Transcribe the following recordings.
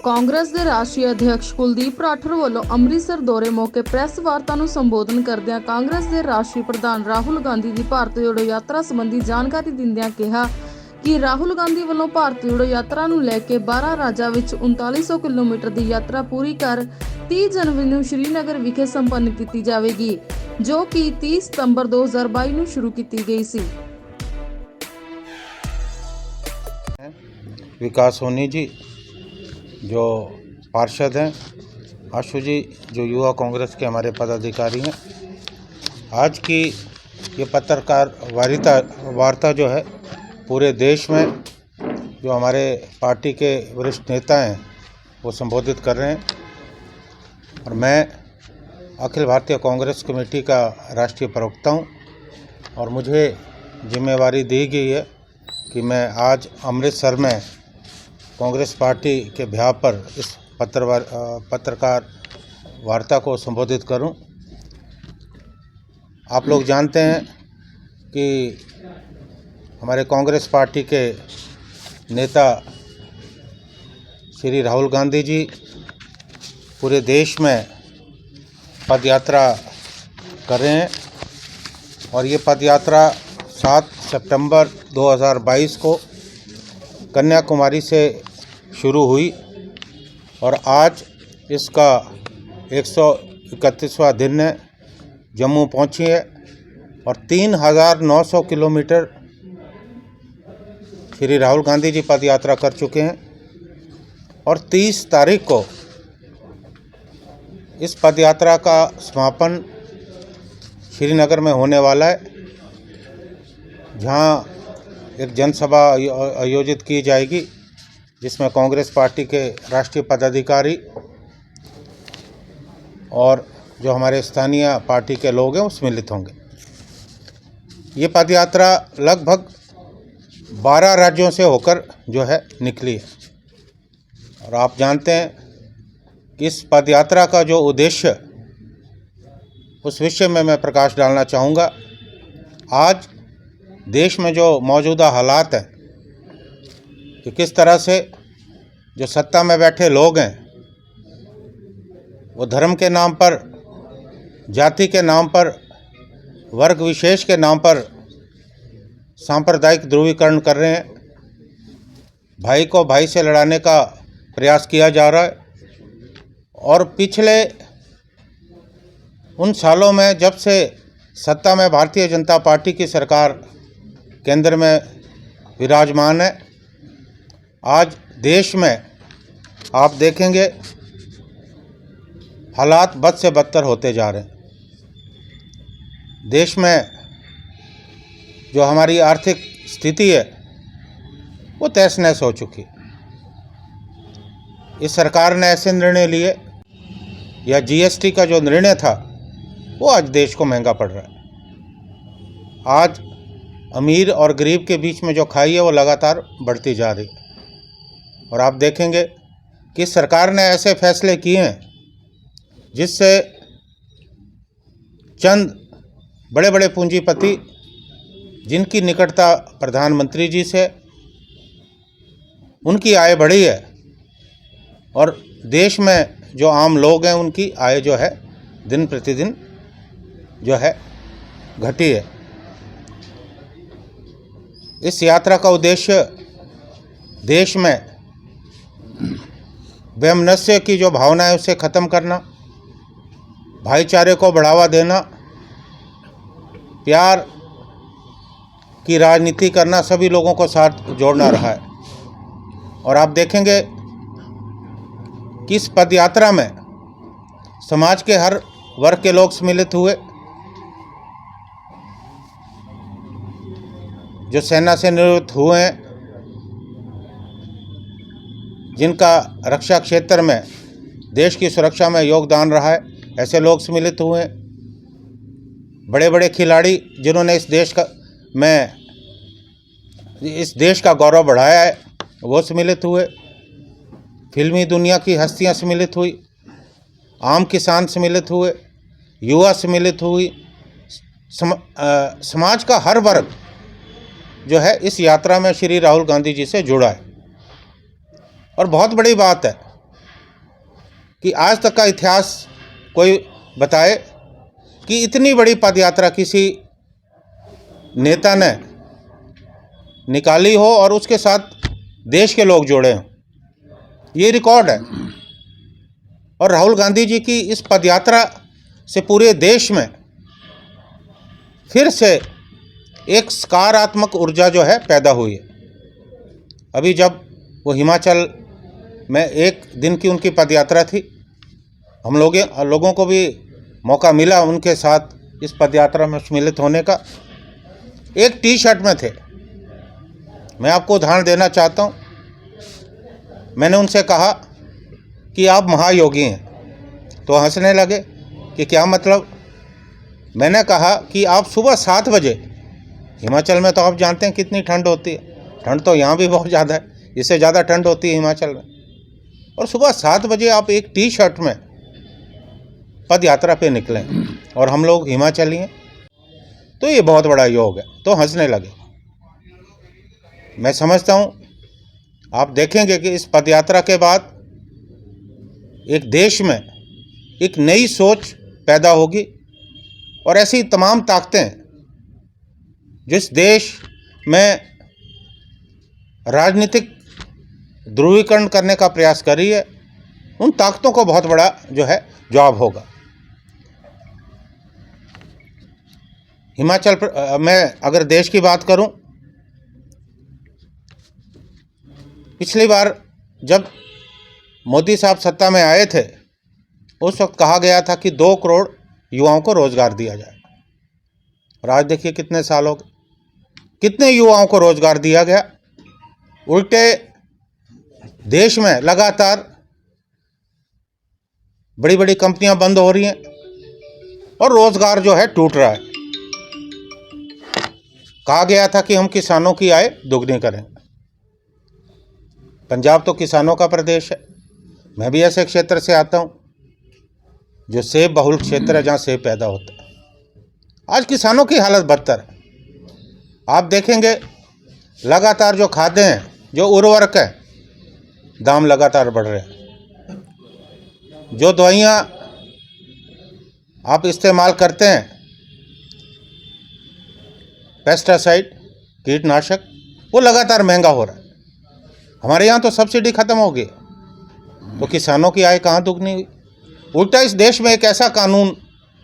ਕਾਂਗਰਸ ਦੇ ਰਾਸ਼ਟਰੀ ਅਧਿਕਸ਼ ਕੁਲਦੀਪ ਰਾਠੌਰ ਵੱਲੋਂ ਅੰਮ੍ਰਿਤਸਰ ਦੌਰੇ ਮੌਕੇ ਪ੍ਰੈਸ ਵਾਰਤਾ ਨੂੰ ਸੰਬੋਧਨ ਕਰਦਿਆਂ ਕਾਂਗਰਸ ਦੇ ਰਾਸ਼ਟਰੀ ਪ੍ਰਧਾਨ ਰਾਹੁਲ ਗਾਂਧੀ ਦੀ ਭਾਰਤ ਜੋੜੋ ਯਾਤਰਾ ਸੰਬੰਧੀ ਜਾਣਕਾਰੀ ਦਿੰਦਿਆਂ ਕਿਹਾ ਕਿ ਰਾਹੁਲ ਗਾਂਧੀ ਵੱਲੋਂ ਭਾਰਤ ਜੋੜੋ ਯਾਤਰਾ ਨੂੰ ਲੈ ਕੇ 12 ਰਾਜਾਂ ਵਿੱਚ 3900 ਕਿਲੋਮੀਟਰ ਦੀ ਯਾਤਰਾ ਪੂਰੀ ਕਰ 30 ਜਨਵਰੀ ਨੂੰ ਸ਼੍ਰੀਨਗਰ ਵਿਖੇ ਸੰਪੰਨ ਕੀਤੀ ਜਾਵੇਗੀ, ਜੋ ਕਿ 30 ਸਤੰਬਰ 2022 ਨੂੰ ਸ਼ੁਰੂ ਕੀਤੀ ਗਈ ਸੀ। विकास सोनी जी जो पार्षद हैं, आशु जी जो युवा कांग्रेस के हमारे पदाधिकारी हैं, आज की ये पत्रकार वार्ता जो है पूरे देश में जो हमारे पार्टी के वरिष्ठ नेता हैं वो संबोधित कर रहे हैं और मैं अखिल भारतीय कांग्रेस कमेटी का राष्ट्रीय प्रवक्ता हूँ और मुझे जिम्मेवारी दी गई है कि मैं आज अमृतसर में कांग्रेस पार्टी के ब्याह पर इस पत्रकार वार्ता को संबोधित करूं। आप लोग जानते हैं कि हमारे कांग्रेस पार्टी के नेता श्री राहुल गांधी जी पूरे देश में पदयात्रा कर रहे हैं और ये पदयात्रा 7 सितंबर 2022 को कन्याकुमारी से शुरू हुई और आज इसका 131वां दिन है। जम्मू पहुंची है और 3900 किलोमीटर श्री राहुल गांधी जी पद यात्रा कर चुके हैं और 30 तारीख को इस पद यात्रा का समापन श्रीनगर में होने वाला है, जहां एक जनसभा आयोजित की जाएगी जिसमें कांग्रेस पार्टी के राष्ट्रीय पदाधिकारी और जो हमारे स्थानीय पार्टी के लोग हैं वो सम्मिलित होंगे। ये पदयात्रा लगभग 12 राज्यों से होकर जो है निकली है और आप जानते हैं कि इस पदयात्रा का जो उद्देश्य, उस विषय में मैं प्रकाश डालना चाहूँगा। आज देश में जो मौजूदा हालात हैं कि किस तरह से जो सत्ता में बैठे लोग हैं वो धर्म के नाम पर, जाति के नाम पर, वर्ग विशेष के नाम पर सांप्रदायिक ध्रुवीकरण कर रहे हैं। भाई को भाई से लड़ाने का प्रयास किया जा रहा है और पिछले उन सालों में जब से सत्ता में भारतीय जनता पार्टी की सरकार केंद्र में विराजमान है, आज देश में आप देखेंगे हालात बद से बदतर होते जा रहे हैं। देश में जो हमारी आर्थिक स्थिति है वो तहस नहस हो चुकी है। इस सरकार ने ऐसे निर्णय लिए, या जीएसटी का जो निर्णय था वो आज देश को महंगा पड़ रहा है। आज अमीर और गरीब के बीच में जो खाई है वो लगातार बढ़ती जा रही है और आप देखेंगे कि सरकार ने ऐसे फैसले किए हैं जिससे चंद बड़े बड़े पूंजीपति जिनकी निकटता प्रधानमंत्री जी से, उनकी आय बढ़ी है और देश में जो आम लोग हैं उनकी आय जो है दिन प्रतिदिन जो है घटी है। इस यात्रा का उद्देश्य देश में वैमनस्य की जो भावना है उसे ख़त्म करना, भाईचारे को बढ़ावा देना, प्यार की राजनीति करना, सभी लोगों को साथ जोड़ना रहा है। और आप देखेंगे कि इस पदयात्रा में समाज के हर वर्ग के लोग सम्मिलित हुए। जो सेना से निवृत्त हुए हैं, जिनका रक्षा क्षेत्र में देश की सुरक्षा में योगदान रहा है, ऐसे लोग सम्मिलित हुए हैं। बड़े बड़े खिलाड़ी जिन्होंने इस देश का गौरव बढ़ाया है वो सम्मिलित हुए। फिल्मी दुनिया की हस्तियां सम्मिलित हुई, आम किसान सम्मिलित हुए, युवा सम्मिलित हुई। समाज का हर वर्ग जो है इस यात्रा में श्री राहुल गांधी जी से जुड़ा है। और बहुत बड़ी बात है कि आज तक का इतिहास कोई बताए कि इतनी बड़ी पदयात्रा किसी नेता ने निकाली हो और उसके साथ देश के लोग जोड़े हों। ये रिकॉर्ड है। और राहुल गांधी जी की इस पदयात्रा से पूरे देश में फिर से एक सकारात्मक ऊर्जा जो है पैदा हुई है। अभी जब वो हिमाचल में एक दिन की उनकी पदयात्रा थी, हम लोगों को भी मौका मिला उनके साथ इस पदयात्रा में सम्मिलित होने का। एक टी शर्ट में थे। मैं आपको उदाहरण देना चाहता हूँ। मैंने उनसे कहा कि आप महायोगी हैं, तो हंसने लगे कि क्या मतलब। मैंने कहा कि आप सुबह 7 बजे, हिमाचल में तो आप जानते हैं कितनी ठंड होती है, ठंड तो यहाँ भी बहुत ज़्यादा है, इससे ज़्यादा ठंड होती है हिमाचल में, और सुबह 7 बजे आप एक टी शर्ट में पद यात्रा पे निकलें और हम लोग हिमाचली हैं, तो ये बहुत बड़ा योग है। तो हंसने लगे। मैं समझता हूँ आप देखेंगे कि इस पद यात्रा के बाद एक देश में एक नई सोच पैदा होगी और ऐसी तमाम ताकतें जिस देश में राजनीतिक ध्रुवीकरण करने का प्रयास कर रही है, उन ताकतों को बहुत बड़ा जो है जवाब होगा। हिमाचल मैं अगर देश की बात करूं, पिछली बार जब मोदी साहब सत्ता में आए थे, उस वक्त कहा गया था कि 2 करोड़ युवाओं को रोजगार दिया जाए। और आज देखिए कितने साल हो गए, कितने युवाओं को रोजगार दिया गया। उल्टे देश में लगातार बड़ी बड़ी कंपनियां बंद हो रही हैं और रोजगार जो है टूट रहा है। कहा गया था कि हम किसानों की आय दोगुनी करें। पंजाब तो किसानों का प्रदेश है। मैं भी ऐसे क्षेत्र से आता हूं जो सेब बहुल क्षेत्र है, जहां सेब पैदा होता है। आज किसानों की हालत बदतर है। आप देखेंगे लगातार जो खाद्य हैं, जो उर्वरक है, दाम लगातार बढ़ रहे हैं। जो दवाइयाँ आप इस्तेमाल करते हैं, पेस्टिसाइड, कीटनाशक, वो लगातार महंगा हो रहा है। हमारे यहाँ तो सब्सिडी खत्म हो गई, तो किसानों की आय कहाँ दुगनी हुई। उल्टा इस देश में एक ऐसा कानून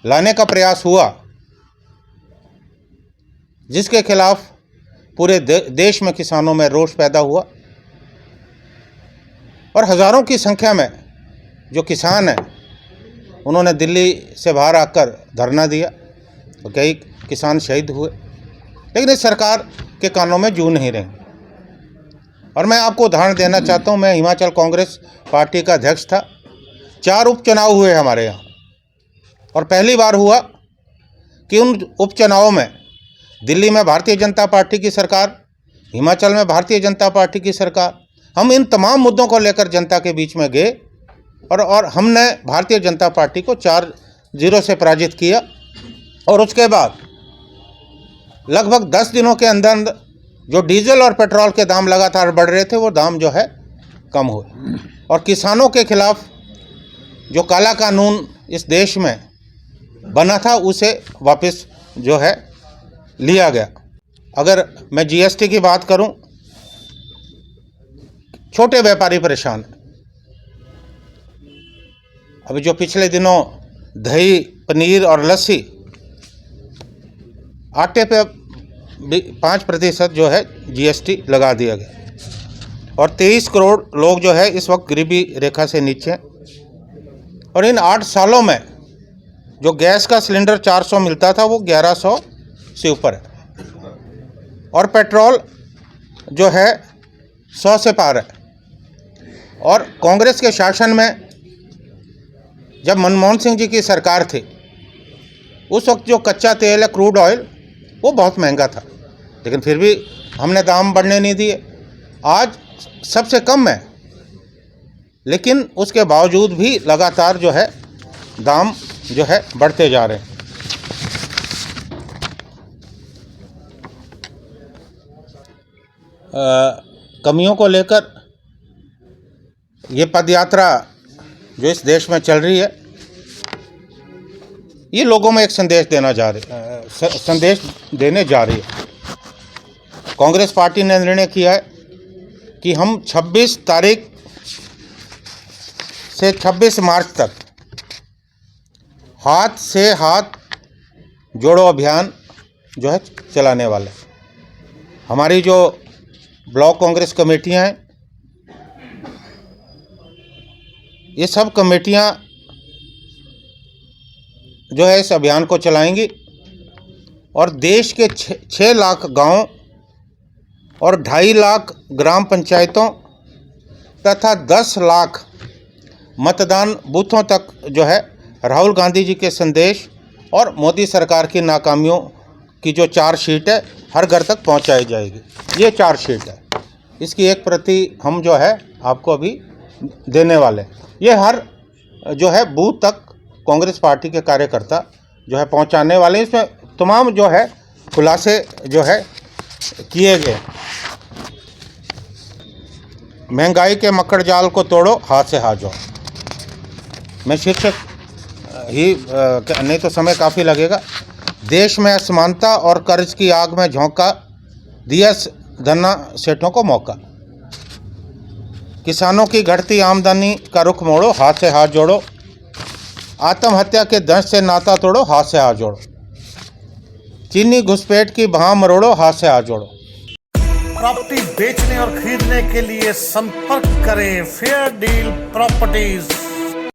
लाने का प्रयास हुआ जिसके खिलाफ पूरे देश में किसानों में रोष पैदा हुआ और हज़ारों की संख्या में जो किसान हैं उन्होंने दिल्ली से बाहर आकर धरना दिया और कई किसान शहीद हुए। लेकिन इस सरकार के कानों में जू नहीं रहे। और मैं आपको उदाहरण देना चाहता हूं। मैं हिमाचल कांग्रेस पार्टी का अध्यक्ष था। 4 उपचुनाव हुए हमारे यहाँ और पहली बार हुआ कि उन उपचुनावों में दिल्ली में भारतीय जनता पार्टी की सरकार, हिमाचल में भारतीय जनता पार्टी की सरकार, हम इन तमाम मुद्दों को लेकर जनता के बीच में गए और हमने भारतीय जनता पार्टी को 4-0 से पराजित किया। और उसके बाद लगभग 10 दिनों के अंदर जो डीजल और पेट्रोल के दाम लगातार बढ़ रहे थे, वो दाम जो है कम हुए और किसानों के खिलाफ जो काला कानून इस देश में बना था उसे वापस जो है लिया गया। अगर मैं जीएसटी की बात करूं, छोटे व्यापारी परेशान हैं। अभी जो पिछले दिनों दही, पनीर और लस्सी, आटे पे 5% जो है जीएसटी लगा दिया गया और 23 करोड़ लोग जो है इस वक्त गरीबी रेखा से नीचे हैं। और इन 8 सालों में जो गैस का सिलेंडर 400 मिलता था, वो 1100 से ऊपर है और पेट्रोल जो है 100 से पार है। और कांग्रेस के शासन में जब मनमोहन सिंह जी की सरकार थी, उस वक्त जो कच्चा तेल है, क्रूड ऑयल, वो बहुत महंगा था, लेकिन फिर भी हमने दाम बढ़ने नहीं दिए। आज सबसे कम है, लेकिन उसके बावजूद भी लगातार जो है दाम जो है बढ़ते जा रहे हैं। कमियों को लेकर ये पदयात्रा जो इस देश में चल रही है, ये लोगों में एक संदेश देने जा रही है। कांग्रेस पार्टी ने निर्णय किया है कि हम 26 तारीख से 26 मार्च तक हाथ से हाथ जोड़ो अभियान जो है चलाने वाले। हमारी जो ब्लॉक कांग्रेस कमेटियां हैं, ये सब कमेटियां जो है इस अभियान को चलाएंगी और देश के 6 लाख गांव और 2.5 लाख ग्राम पंचायतों तथा 10 लाख मतदान बूथों तक जो है राहुल गांधी जी के संदेश और मोदी सरकार की नाकामियों की जो चार्जशीट है हर घर तक पहुंचाई जाएगी। ये चार्जशीट है, इसकी एक प्रति हम जो है आपको अभी देने वाले। ये हर जो है बूथ तक कांग्रेस पार्टी के कार्यकर्ता जो है पहुंचाने वाले। इसमें तमाम जो है खुलासे जो है किए गए। महंगाई के मकड़ जाल को तोड़ो, हाथ से हाथ जोड़ो। मैं शीर्षक ही नहीं तो समय काफ़ी लगेगा। देश में असमानता और कर्ज की आग में झोंका दिया धन्ना सेठों को मौका। किसानों की घटती आमदनी का रुख मोड़ो, हाथ से हाथ जोड़ो। आत्महत्या के दंश से नाता तोड़ो, हाथ से हाथ जोड़ो। चीनी घुसपैठ की भा मरोड़ो, हाथ से हाथ जोड़ो। प्रॉपर्टी बेचने और खरीदने के लिए संपर्क करें फेयर डील प्रॉपर्टीज।